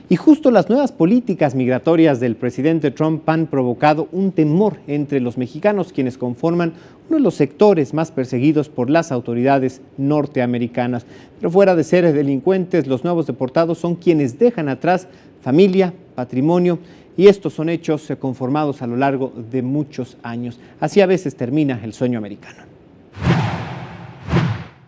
Y justo las nuevas políticas migratorias del presidente Trump han provocado un temor entre los mexicanos, quienes conforman uno de los sectores más perseguidos por las autoridades norteamericanas. Pero fuera de ser delincuentes, los nuevos deportados son quienes dejan atrás familia, patrimonio, y estos son hechos conformados a lo largo de muchos años. Así a veces termina el sueño americano.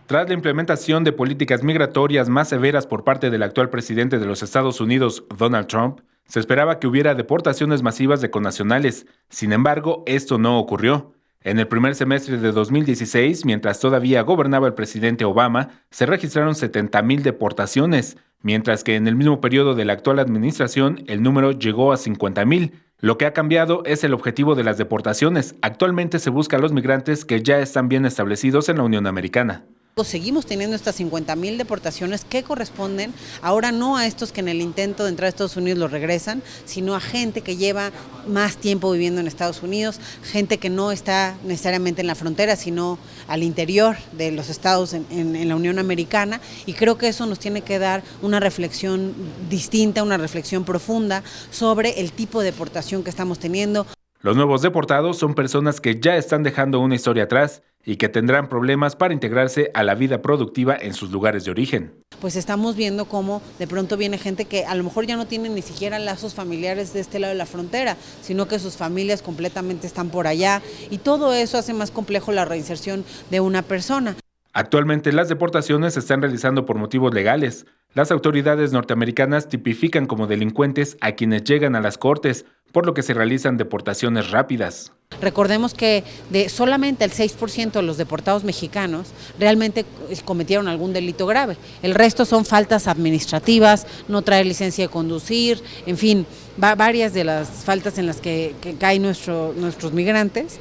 Tras la implementación de políticas migratorias más severas por parte del actual presidente de los Estados Unidos, Donald Trump, se esperaba que hubiera deportaciones masivas de connacionales. Sin embargo, esto no ocurrió. En el primer semestre de 2016, mientras todavía gobernaba el presidente Obama, se registraron 70,000 deportaciones, mientras que en el mismo periodo de la actual administración el número llegó a 50,000. Lo que ha cambiado es el objetivo de las deportaciones. Actualmente se busca a los migrantes que ya están bien establecidos en la Unión Americana. Seguimos teniendo estas 50,000 deportaciones que corresponden ahora no a estos que en el intento de entrar a Estados Unidos los regresan, sino a gente que lleva más tiempo viviendo en Estados Unidos, gente que no está necesariamente en la frontera, sino al interior de los estados en la Unión Americana, y creo que eso nos tiene que dar una reflexión distinta, una reflexión profunda sobre el tipo de deportación que estamos teniendo. Los nuevos deportados son personas que ya están dejando una historia atrás y que tendrán problemas para integrarse a la vida productiva en sus lugares de origen. Pues estamos viendo cómo de pronto viene gente que a lo mejor ya no tiene ni siquiera lazos familiares de este lado de la frontera, sino que sus familias completamente están por allá, y todo eso hace más complejo la reinserción de una persona. Actualmente las deportaciones se están realizando por motivos legales. Las autoridades norteamericanas tipifican como delincuentes a quienes llegan a las cortes, por lo que se realizan deportaciones rápidas. Recordemos que de solamente el 6% de los deportados mexicanos realmente cometieron algún delito grave. El resto son faltas administrativas, no traer licencia de conducir, en fin, varias de las faltas en las que caen nuestros migrantes.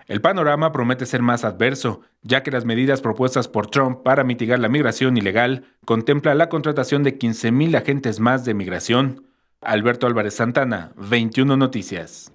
El panorama promete ser más adverso, ya que las medidas propuestas por Trump para mitigar la migración ilegal contempla la contratación de 15,000 agentes más de migración. Alberto Álvarez Santana, 21 Noticias.